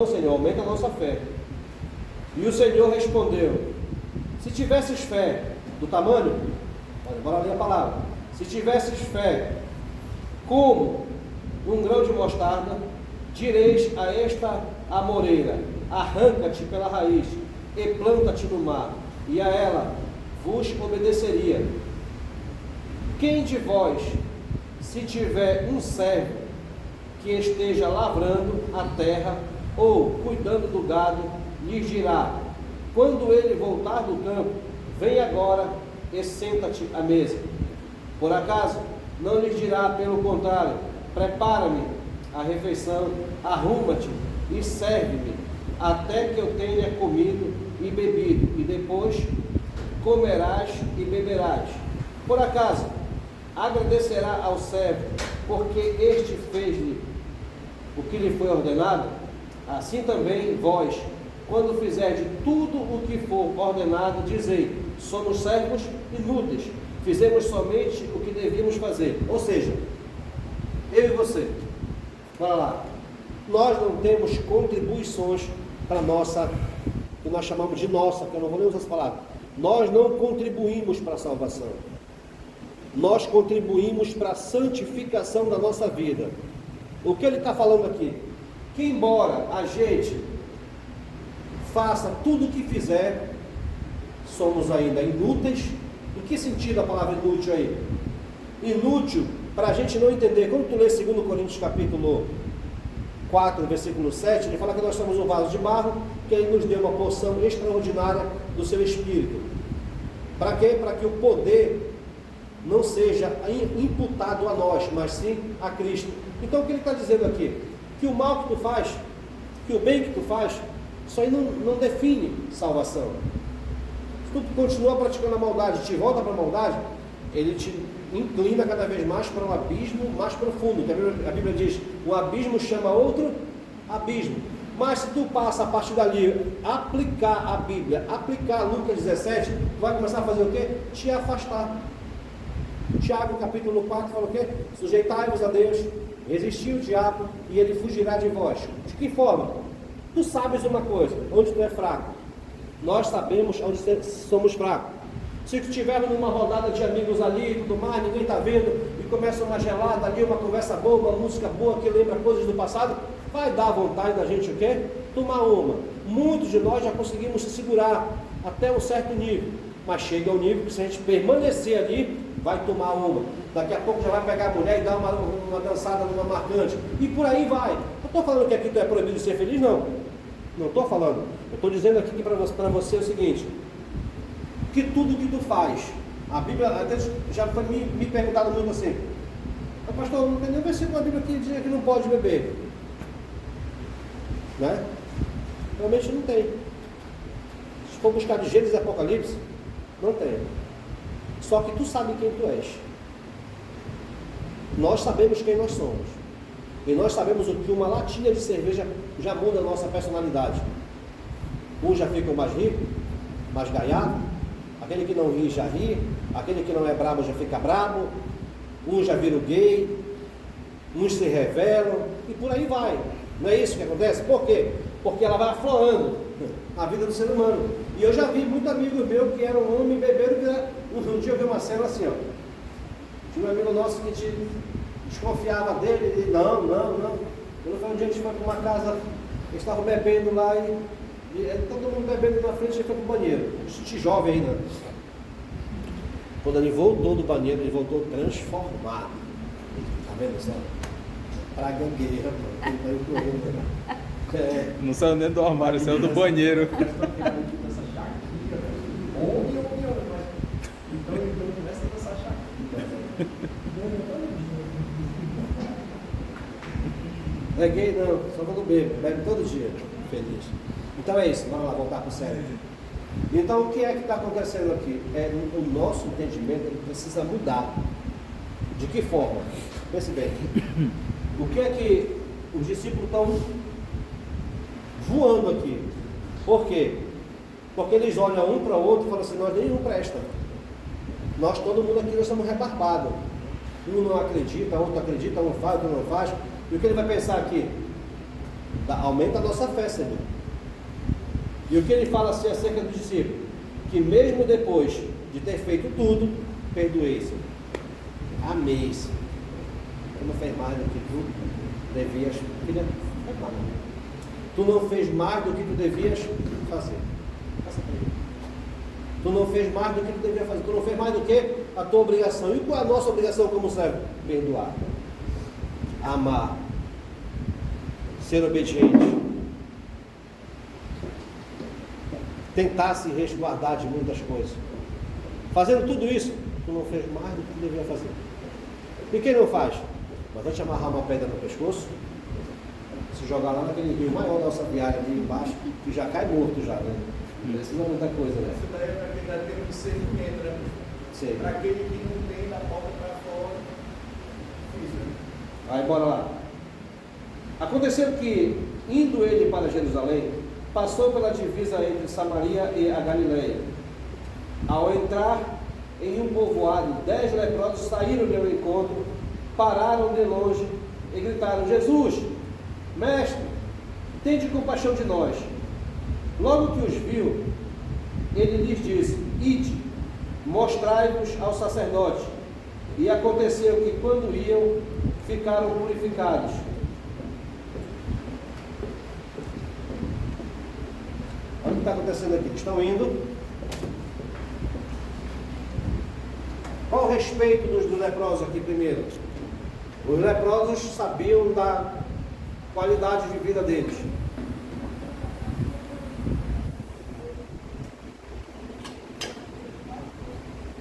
Senhor, aumenta a nossa fé. E o Senhor respondeu: se tivesses fé do tamanho, bora ler a palavra, se tivesses fé como um grão de mostarda, direis a esta amoreira: arranca-te pela raiz e planta-te no mar, e a ela vos obedeceria. Quem de vós, se tiver um servo que esteja lavrando a terra ou cuidando do gado, lhes dirá, quando ele voltar do campo, vem agora e senta-te à mesa? Por acaso não lhes dirá, pelo contrário, prepara-me a refeição, arruma-te e serve-me, até que eu tenha comido e bebido, e depois comerás e beberás? Por acaso agradecerá ao servo, porque este fez-lhe o que lhe foi ordenado? Assim também vós, quando fizerdes tudo o que for ordenado, dizei, somos servos inúteis, fizemos somente o que devíamos fazer. Ou seja, eu e você, bora lá, nós não temos contribuições para nossa, que nós chamamos de nossa, que eu não vou nem usar essa palavra, nós não contribuímos para a salvação, nós contribuímos para a santificação da nossa vida. O que ele está falando aqui? Que embora a gente faça tudo o que fizer, somos ainda inúteis. Em que sentido a palavra inútil aí? Inútil para a gente não entender. Quando tu lê 2 Coríntios capítulo 4, versículo 7, ele fala que nós somos um vaso de barro, que ele nos deu uma porção extraordinária do seu Espírito. Para quê? Para que o poder não seja imputado a nós, mas sim a Cristo. Então o que ele está dizendo aqui? Que o mal que tu faz, que o bem que tu faz, isso aí não define salvação. Se tu continua praticando a maldade, te volta para a maldade, ele te inclina cada vez mais para um abismo mais profundo. A Bíblia diz, um abismo chama outro abismo. Mas se tu passa a partir dali, aplicar a Bíblia, aplicar Lucas 17, tu vai começar a fazer o quê? Te afastar. Tiago capítulo 4 fala o quê? Sujeitai-vos a Deus, resisti o diabo e ele fugirá de vós. De que forma? Tu sabes uma coisa, onde tu é fraco. Nós sabemos onde somos fracos. Se tu estiver numa rodada de amigos ali e tudo mais, ninguém está vendo, e começa uma gelada ali, uma conversa boa, uma música boa que lembra coisas do passado, vai dar vontade da gente o quê? Tomar uma. Muitos de nós já conseguimos se segurar até um certo nível, mas chega ao nível que se a gente permanecer ali, vai tomar uma. Daqui a pouco já vai pegar a mulher e dar uma dançada numa marcante. E por aí vai. Não estou falando que aqui tu é proibido de ser feliz, não. Não estou falando. Eu estou dizendo aqui para você o seguinte, que tudo que tu faz, a Bíblia até já foi me perguntado muito assim, pastor, não tem nem versículo na Bíblia que diz que não pode beber. Né? Realmente não tem. Se for buscar de Gênesis e Apocalipse, não tem. Só que tu sabe quem tu és. Nós sabemos quem nós somos. E nós sabemos o que uma latinha de cerveja já muda a nossa personalidade. Uns já ficam mais ricos, mais gaiados. Aquele que não ri já ri. Aquele que não é brabo já fica brabo. Uns já viram gay. Uns se revelam. E por aí vai. Não é isso que acontece? Por quê? Porque ela vai aflorando a vida do ser humano. E eu já vi muitos amigos meus que eram homens e beberam. Um dia eu vi uma cena assim, ó. Tinha um amigo nosso que desconfiava dele. E não. Quando foi um dia que a gente foi para uma casa, eles estavam bebendo lá e todo mundo bebendo na frente, ele foi para o banheiro. Este jovem ainda. Quando ele voltou do banheiro, ele voltou transformado. Tá vendo só? Pra gangueira, mano. Não saiu dentro do armário, saiu do banheiro. Não é gay não, só quando bebe todo dia, feliz. Então é isso, vamos lá, voltar para o sério. Então o que é que está acontecendo aqui? O nosso entendimento ele precisa mudar. De que forma? Pense bem. O que é que os discípulos estão voando aqui? Por quê? Porque eles olham um para o outro e falam assim, nós nenhum presta. Nós, todo mundo aqui, nós somos rebarbados. Um não acredita, outro acredita, um faz, outro não faz. E o que ele vai pensar aqui? Aumenta a nossa fé, Senhor. E o que ele fala assim acerca dos discípulos? Que mesmo depois de ter feito tudo, perdoei, Senhor. Amei, Senhor. Tu não fez mais do que tu devias. Filha, tu não fez mais do que tu devias fazer. Passa para ele. Tu não fez mais do que tu devias fazer. Tu não fez mais do que a tua obrigação. E qual é a nossa obrigação como servo? Perdoar. Amar. Ser obediente. Tentar se resguardar de muitas coisas. Fazendo tudo isso, tu não fez mais do que tu devia fazer. E quem não faz? Mas antes de amarrar uma pedra no pescoço, se jogar lá naquele rio maior da nossa viária ali embaixo, que já cai morto já, né? Não precisa muita coisa, né? Isso daí é para quem dá tempo de discernimento, né? Sim. Para aquele que não tem da porta para fora. Isso, né? Aí bora lá. Aconteceu que, indo ele para Jerusalém, passou pela divisa entre Samaria e a Galileia. Ao entrar em um povoado, 10 leprosos saíram-lhe ao encontro, pararam de longe e gritaram: Jesus, mestre, tende compaixão de nós. Logo que os viu, ele lhes disse: ide, mostrai-vos ao sacerdote. E aconteceu que, quando iam, ficaram purificados. Olha o que está acontecendo aqui. Estão indo. Qual o respeito dos leprosos aqui primeiro? Os leprosos sabiam da qualidade de vida deles.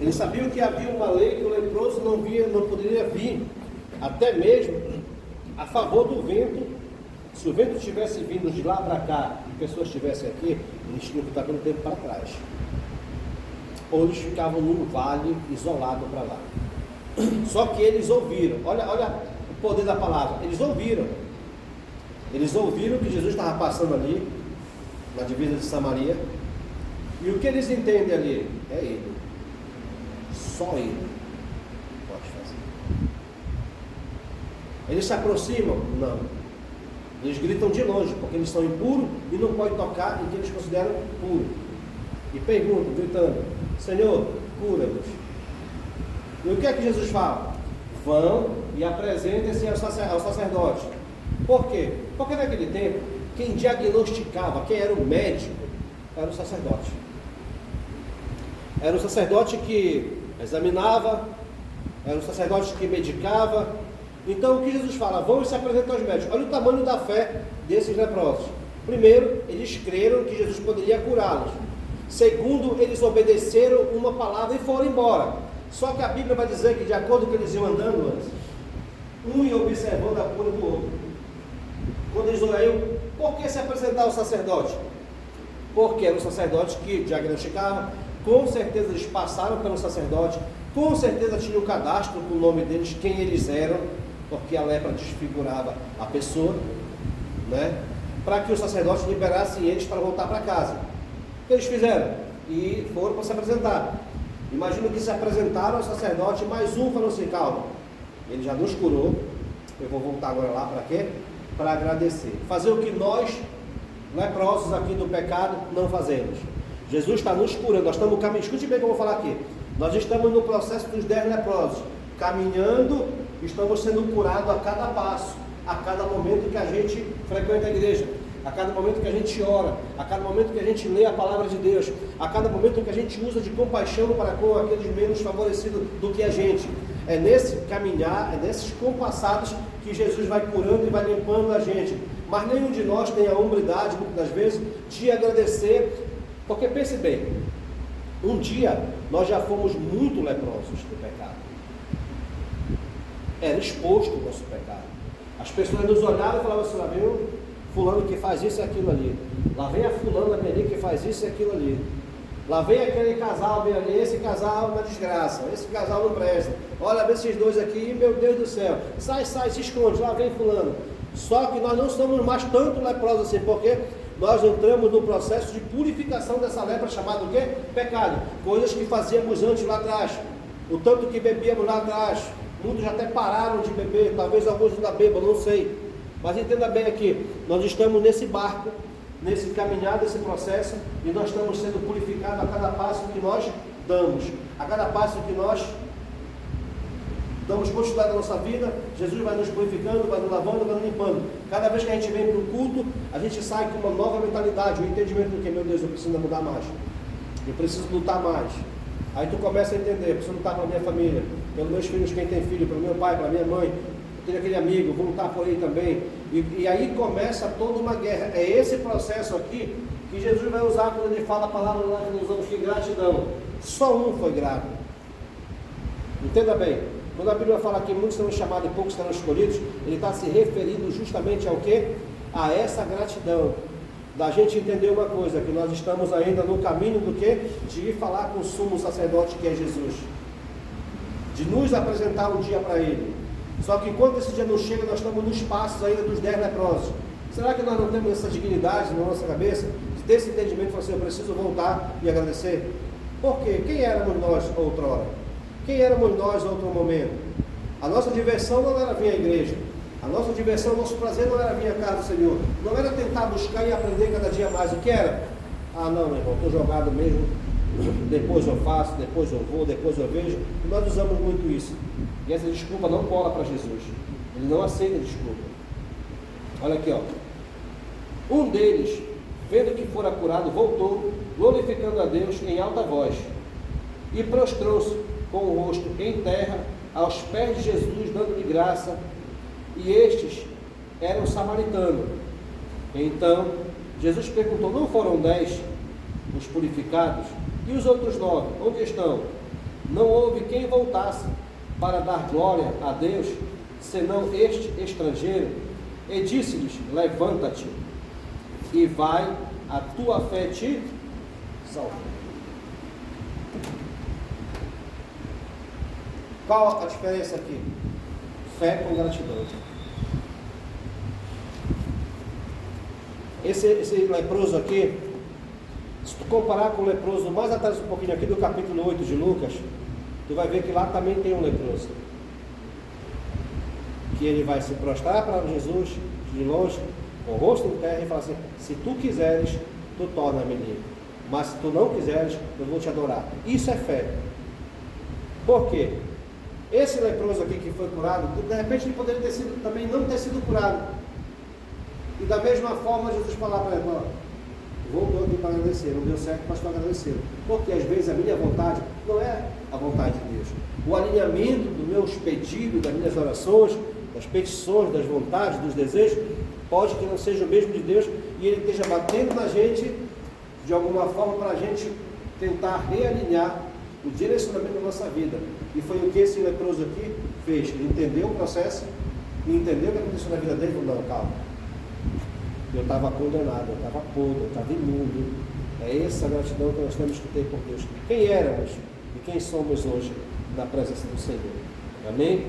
Eles sabiam que havia uma lei que o leproso não poderia vir, até mesmo a favor do vento. Se o vento estivesse vindo de lá para cá e pessoas estivessem aqui, eles tinham que estar pelo tempo para trás. Ou eles ficavam num vale isolado para lá. Só que eles ouviram, olha o poder da palavra, eles ouviram que Jesus estava passando ali, na divisa de Samaria, e o que eles entendem ali? É ele, só ele pode fazer. Eles se aproximam? Não. Eles gritam de longe, porque eles são impuros e não podem tocar em que eles consideram puro. E perguntam, gritando: Senhor, cura-nos. E o que é que Jesus fala? Vão e apresentem-se ao sacerdote. Por quê? Porque naquele tempo, quem diagnosticava, quem era o médico, era o sacerdote. Era o sacerdote que examinava, era o sacerdote que medicava. Então o que Jesus fala? Vão e se apresentam aos médicos. Olha o tamanho da fé desses leprosos. Primeiro, eles creram que Jesus poderia curá-los. Segundo, eles obedeceram uma palavra e foram embora. Só que a Bíblia vai dizer que, de acordo com eles iam andando antes, um ia observando a cura do outro. Quando eles olharam, por que se apresentar ao sacerdote? Porque era o sacerdote que diagnosticava. Com certeza eles passaram pelo sacerdote, com certeza tinha o cadastro com o nome deles, quem eles eram, porque a lepra desfigurava a pessoa, né? Para que o sacerdote liberasse eles para voltar para casa. O que eles fizeram? E foram para se apresentar. Imagina que se apresentaram ao sacerdote, mais um falou assim: calma, ele já nos curou, eu vou voltar agora lá para quê? Para agradecer. Fazer o que nós, leprosos aqui do pecado, não fazemos. Jesus está nos curando, nós estamos caminhando, escute bem o que eu vou falar aqui. Nós estamos no processo dos 10 leprosos, caminhando, estamos sendo curados a cada passo, a cada momento que a gente frequenta a igreja, a cada momento que a gente ora, a cada momento que a gente lê a palavra de Deus, a cada momento que a gente usa de compaixão para com aqueles menos favorecidos do que a gente. É nesse caminhar, é nesses compassados que Jesus vai curando e vai limpando a gente. Mas nenhum de nós tem a humildade, muitas das vezes, de agradecer. Porque pense bem, um dia nós já fomos muito leprosos do pecado. Era exposto o nosso pecado. As pessoas nos olhavam e falavam assim: lá vem o fulano que faz isso e aquilo ali. Lá vem a fulana ali que faz isso e aquilo ali. Lá vem aquele casal bem ali, esse casal na desgraça, esse casal não presta. Olha esses dois aqui, meu Deus do céu. Sai, se esconde, lá vem fulano. Só que nós não somos mais tanto leprosos assim, porque nós entramos no processo de purificação dessa lepra chamada o quê? Pecado. Coisas que fazíamos antes lá atrás. O tanto que bebíamos lá atrás. Muitos até pararam de beber, talvez alguns ainda bebam, não sei. Mas entenda bem aqui, nós estamos nesse barco, nesse caminhar desse processo, e nós estamos sendo purificados a cada passo que nós damos, a cada passo que nós damos continuidade na nossa vida. Jesus vai nos purificando, vai nos lavando, vai nos limpando. Cada vez que a gente vem para o culto, a gente sai com uma nova mentalidade, um entendimento do que, meu Deus, eu preciso mudar mais, eu preciso lutar mais. Aí tu começa a entender, eu preciso lutar pela minha família, pelos meus filhos, quem tem filho, pelo meu pai, pela minha mãe, eu tenho aquele amigo, vou lutar por ele também. E aí começa toda uma guerra. É esse processo aqui que Jesus vai usar quando ele fala a palavra lá que nós usamos que gratidão. Só um foi grato. Entenda bem, quando a Bíblia fala que muitos serão chamados e poucos serão escolhidos, ele está se referindo justamente ao quê? A essa gratidão. Da gente entender uma coisa, que nós estamos ainda no caminho do quê? De ir falar com o sumo sacerdote que é Jesus. De nos apresentar um dia para ele. Só que quando esse dia não chega, nós estamos nos passos ainda dos 10 leprosos. Será que nós não temos essa dignidade na nossa cabeça? De ter esse entendimento e falar assim, eu preciso voltar e agradecer? Por quê? Quem éramos nós outrora? Quem éramos nós em outro momento? A nossa diversão não era vir à igreja. A nossa diversão, nosso prazer não era vir à casa do Senhor. Não era tentar buscar e aprender cada dia mais. O que era? Ah não, meu irmão, estou jogado mesmo. Depois eu faço, depois eu vou, depois eu vejo. E nós usamos muito isso. E essa desculpa não cola para Jesus. Ele não aceita desculpa. Olha aqui, ó. Um deles, vendo que fora curado, voltou, glorificando a Deus em alta voz, e prostrou-se com o rosto em terra, aos pés de Jesus, dando-lhe graça. E estes eram samaritanos. Então, Jesus perguntou, não foram 10 os purificados? E os outros 9, onde estão? Não houve quem voltasse para dar glória a Deus, senão este estrangeiro? E disse-lhes, levanta-te, e vai, a tua fé te salva. Qual a diferença aqui? Fé com gratidão. Esse leproso aqui, se tu comparar com o leproso mais atrás um pouquinho aqui do capítulo 8 de Lucas, tu vai ver que lá também tem um leproso, que ele vai se prostrar para Jesus de longe, com o rosto em terra, e falar assim, se tu quiseres, tu torna-me limpo, mas se tu não quiseres, eu vou te adorar. Isso é fé. Por quê? Esse leproso aqui que foi curado, de repente ele poderia ter sido, também não ter sido curado. E da mesma forma Jesus falava para ele, voltou aqui para agradecer, não deu certo, mas estou agradecendo. Porque às vezes a minha vontade não é a vontade de Deus. O alinhamento dos meus pedidos, das minhas orações, das petições, das vontades, dos desejos, pode que não seja o mesmo de Deus, e Ele esteja batendo na gente, de alguma forma, para a gente tentar realinhar o direcionamento da nossa vida. E foi o que esse leproso aqui fez. Ele entendeu o processo, e entendeu o que aconteceu na vida dele, e falou, não, calma. Eu estava condenado, eu estava podre, eu estava imundo. É essa gratidão que nós temos que ter por Deus. Quem éramos e quem somos hoje na presença do Senhor. Amém?